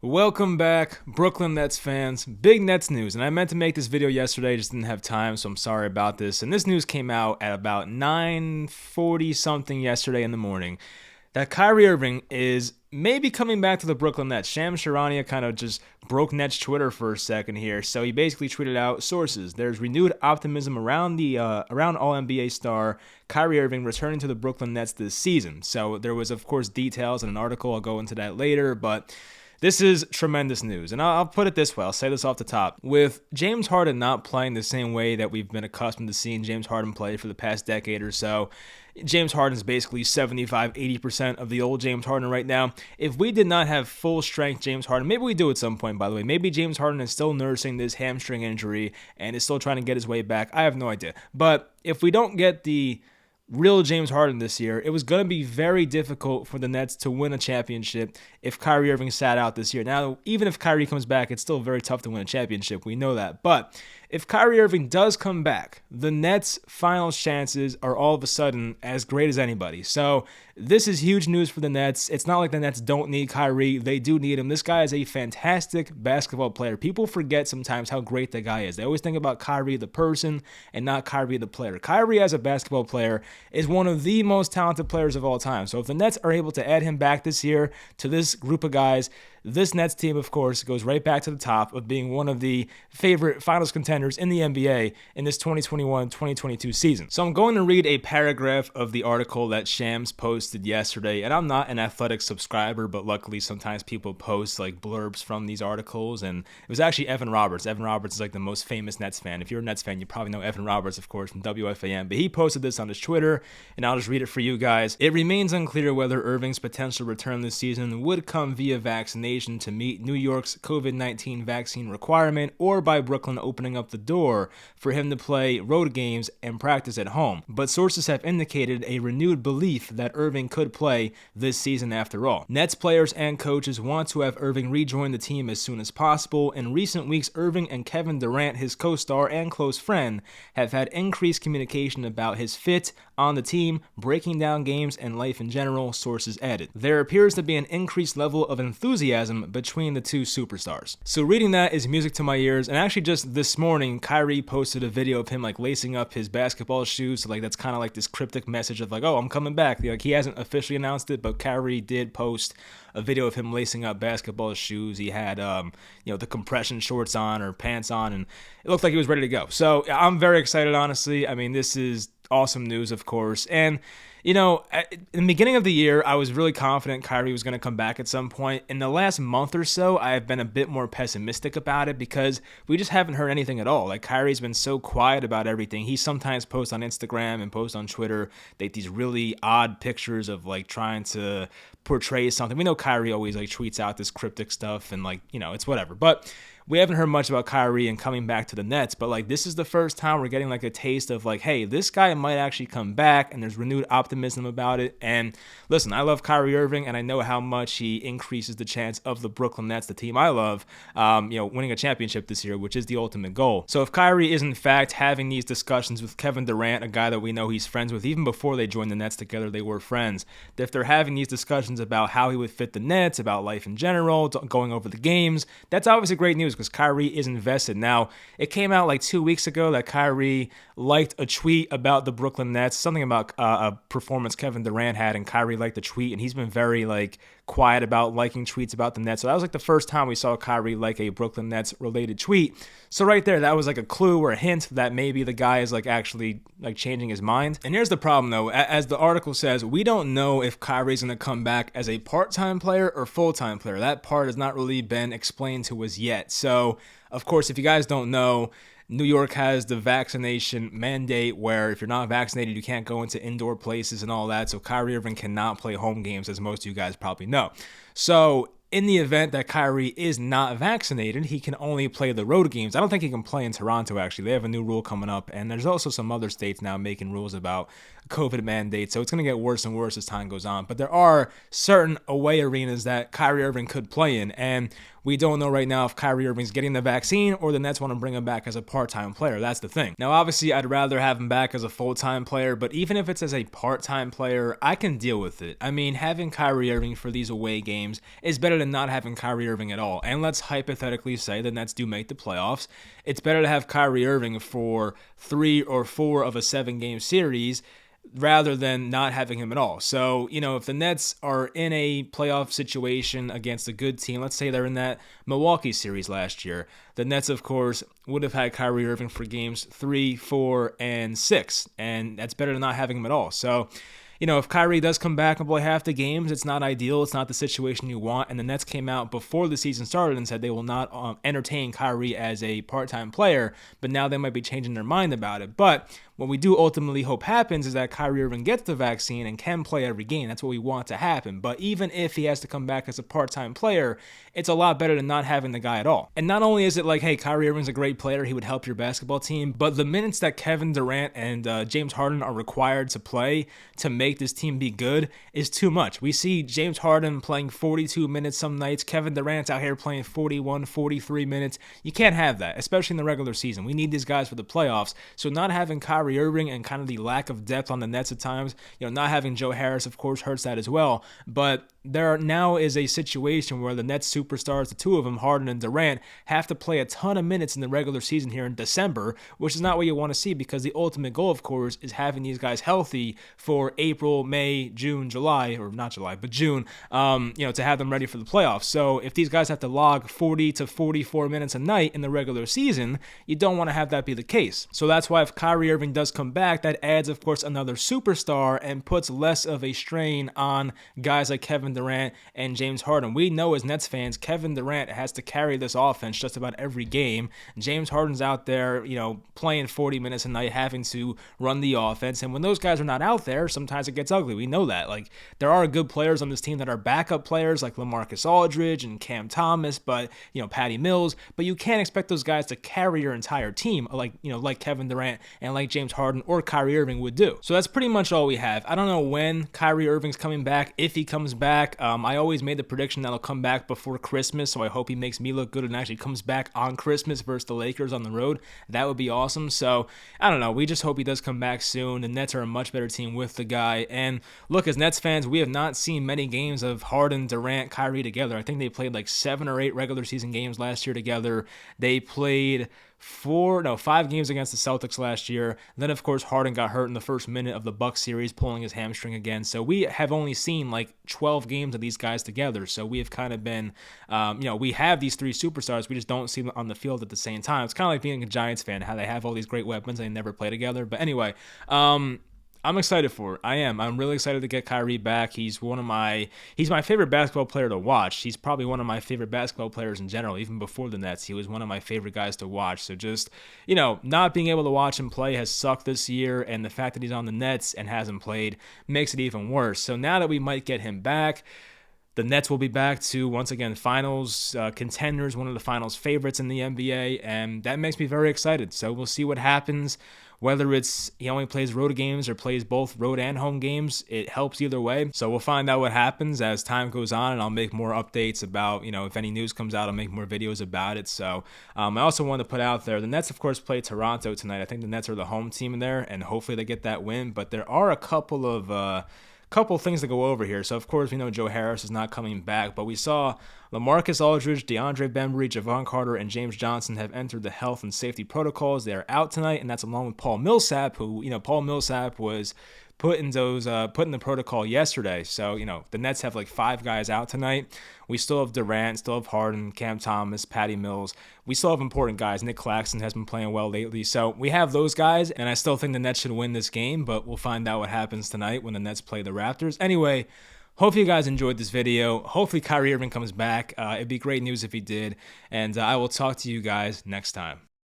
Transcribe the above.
Welcome back, Brooklyn Nets fans. Big Nets news, and I meant to make this video yesterday, just didn't have time, so I'm sorry about this. And this news came out at about 9:40 something yesterday in the morning that Kyrie Irving is maybe coming back to the Brooklyn Nets. Shams Charania kind of just broke Nets Twitter for a second here, so he basically tweeted out sources. There's renewed optimism around the All NBA star Kyrie Irving returning to the Brooklyn Nets this season. So there was, of course, details in an article. I'll go into that later, but this is tremendous news, and I'll put it this way. I'll say this off the top. With James Harden not playing the same way that we've been accustomed to seeing James Harden play for the past decade or so, James Harden is basically 75-80% of the old James Harden right now. If we did not have full strength James Harden, maybe we do at some point, by the way. Maybe James Harden is still nursing this hamstring injury and is still trying to get his way back. I have no idea. But if we don't get the real James Harden this year, it was going to be very difficult for the Nets to win a championship if Kyrie Irving sat out this year. Now, even if Kyrie comes back, it's still very tough to win a championship. We know that. But if Kyrie Irving does come back, the Nets' finals chances are all of a sudden as great as anybody. So this is huge news for the Nets. It's not like the Nets don't need Kyrie. They do need him. This guy is a fantastic basketball player. People forget sometimes how great the guy is. They always think about Kyrie the person and not Kyrie the player. Kyrie as a basketball player is one of the most talented players of all time. So if the Nets are able to add him back this year to this group of guys, this Nets team, of course, goes right back to the top of being one of the favorite finals contenders in the NBA in this 2021-2022 season. So I'm going to read a paragraph of the article that Shams posted yesterday, and I'm not an Athletic subscriber, but luckily sometimes people post like blurbs from these articles, and it was actually Evan Roberts. Evan Roberts is like the most famous Nets fan. If you're a Nets fan, you probably know Evan Roberts, of course, from WFAN, but he posted this on his Twitter, and I'll just read it for you guys. It remains unclear whether Irving's potential return this season would come via vaccination to meet New York's COVID-19 vaccine requirement or by Brooklyn opening up the door for him to play road games and practice at home. But sources have indicated a renewed belief that Irving could play this season after all. Nets players and coaches want to have Irving rejoin the team as soon as possible. In recent weeks, Irving and Kevin Durant, his co-star and close friend, have had increased communication about his fit on the team, breaking down games and life in general, sources added. There appears to be an increased level of enthusiasm between the two superstars. So reading that is music to my ears, and actually just this morning, Kyrie posted a video of him like lacing up his basketball shoes, so like that's kind of like this cryptic message of like, oh, I'm coming back. Like he hasn't officially announced it, but Kyrie did post a video of him lacing up basketball shoes. He had the compression shorts on or pants on, and it looked like he was ready to go. So I'm very excited, honestly. I mean, this is awesome news, of course. And, in the beginning of the year, I was really confident Kyrie was going to come back at some point. In the last month or so, I have been a bit more pessimistic about it because we just haven't heard anything at all. Like, Kyrie's been so quiet about everything. He sometimes posts on Instagram and posts on Twitter these really odd pictures of, like, trying to portray something. We know Kyrie always, like, tweets out this cryptic stuff and, like, it's whatever. But we haven't heard much about Kyrie and coming back to the Nets, but like this is the first time we're getting like a taste of like, hey, this guy might actually come back, and there's renewed optimism about it. And listen, I love Kyrie Irving, and I know how much he increases the chance of the Brooklyn Nets, the team I love, winning a championship this year, which is the ultimate goal. So if Kyrie is in fact having these discussions with Kevin Durant, a guy that we know he's friends with, even before they joined the Nets together, they were friends. If they're having these discussions about how he would fit the Nets, about life in general, going over the games, that's obviously great news because Kyrie is invested. Now, it came out like 2 weeks ago that Kyrie liked a tweet about the Brooklyn Nets, something about a performance Kevin Durant had, and Kyrie liked the tweet, and he's been very like quiet about liking tweets about the Nets. So that was like the first time we saw Kyrie like a Brooklyn Nets related tweet. So right there, that was like a clue or a hint that maybe the guy is like actually like changing his mind. And here's the problem though, as the article says, we don't know if Kyrie's going to come back as a part-time player or full-time player. That part has not really been explained to us yet. So of course, if you guys don't know, New York has the vaccination mandate where if you're not vaccinated, you can't go into indoor places and all that. So Kyrie Irving cannot play home games, as most of you guys probably know. So in the event that Kyrie is not vaccinated, he can only play the road games. I don't think he can play in Toronto, actually. They have a new rule coming up, and there's also some other states now making rules about COVID mandates, so it's going to get worse and worse as time goes on. But there are certain away arenas that Kyrie Irving could play in, and we don't know right now if Kyrie Irving's getting the vaccine or the Nets want to bring him back as a part-time player. That's the thing. Now, obviously, I'd rather have him back as a full-time player, but even if it's as a part-time player, I can deal with it. I mean, having Kyrie Irving for these away games is better than not having Kyrie Irving at all. And let's hypothetically say the Nets do make the playoffs. It's better to have Kyrie Irving for 3 or 4 of a 7-game series rather than not having him at all. So, if the Nets are in a playoff situation against a good team, let's say they're in that Milwaukee series last year, the Nets, of course, would have had Kyrie Irving for games 3, 4, and 6, and that's better than not having him at all. So, if Kyrie does come back and play half the games, it's not ideal. It's not the situation you want. And the Nets came out before the season started and said they will not entertain Kyrie as a part-time player, but now they might be changing their mind about it. But what we do ultimately hope happens is that Kyrie Irving gets the vaccine and can play every game. That's what we want to happen. But even if he has to come back as a part-time player, it's a lot better than not having the guy at all. And not only is it like, hey, Kyrie Irving's a great player, he would help your basketball team, but the minutes that Kevin Durant and James Harden are required to play to make this team be good is too much. We see James Harden playing 42 minutes some nights. Kevin Durant's out here playing 41, 43 minutes. You can't have that, especially in the regular season. We need these guys for the playoffs. So not having Kyrie Irving and kind of the lack of depth on the Nets at times, not having Joe Harris, of course, hurts that as well. But there now is a situation where the Nets superstars, the two of them, Harden and Durant, have to play a ton of minutes in the regular season here in December, which is not what you want to see, because the ultimate goal, of course, is having these guys healthy for April, May, June, July, or not July, but June, to have them ready for the playoffs. So if these guys have to log 40 to 44 minutes a night in the regular season, you don't want to have that be the case. So that's why if Kyrie Irving does come back, that adds, of course, another superstar and puts less of a strain on guys like Kevin Durant and James Harden. We know as Nets fans, Kevin Durant has to carry this offense just about every game. James Harden's out there, playing 40 minutes a night, having to run the offense. And when those guys are not out there, sometimes it gets ugly. We know that. Like, there are good players on this team that are backup players, like LaMarcus Aldridge and Cam Thomas, but, Patty Mills. But you can't expect those guys to carry your entire team, like Kevin Durant and like James Harden or Kyrie Irving would do. So that's pretty much all we have. I don't know when Kyrie Irving's coming back, if he comes back. I always made the prediction that he'll come back before Christmas, so I hope he makes me look good and actually comes back on Christmas versus the Lakers on the road. That would be awesome. So, I don't know. We just hope he does come back soon. The Nets are a much better team with the guy. And look, as Nets fans, we have not seen many games of Harden, Durant, Kyrie together. I think they played like 7 or 8 regular season games last year together. They played 5 games against the Celtics last year. Then, of course, Harden got hurt in the first minute of the Bucks series, pulling his hamstring again. So we have only seen like 12 games of these guys together. So we have kind of been, we have these 3 superstars. We just don't see them on the field at the same time. It's kind of like being a Giants fan, how they have all these great weapons and they never play together. But anyway, I'm excited for it. I am. I'm really excited to get Kyrie back. He's my favorite basketball player to watch. He's probably one of my favorite basketball players in general. Even before the Nets, he was one of my favorite guys to watch. So just, not being able to watch him play has sucked this year, and the fact that he's on the Nets and hasn't played makes it even worse. So now that we might get him back, the Nets will be back to, once again, finals contenders, one of the finals favorites in the NBA, and that makes me very excited. So we'll see what happens. Whether it's he only plays road games or plays both road and home games, it helps either way. So we'll find out what happens as time goes on, and I'll make more updates about, if any news comes out, I'll make more videos about it. So I also want to put out there, the Nets, of course, play Toronto tonight. I think the Nets are the home team in there, and hopefully they get that win. But there are a couple things to go over here. So, of course, we know Joe Harris is not coming back, but we saw LaMarcus Aldridge, DeAndre Bembry, Javon Carter, and James Johnson have entered the health and safety protocols. They are out tonight, and that's along with Paul Millsap, who, Paul Millsap was put in the protocol yesterday. So, the Nets have like 5 guys out tonight. We still have Durant, still have Harden, Cam Thomas, Patty Mills. We still have important guys. Nick Claxton has been playing well lately. So we have those guys, and I still think the Nets should win this game, but we'll find out what happens tonight when the Nets play the Raptors. Anyway, hope you guys enjoyed this video. Hopefully Kyrie Irving comes back. It'd be great news if he did. And I will talk to you guys next time.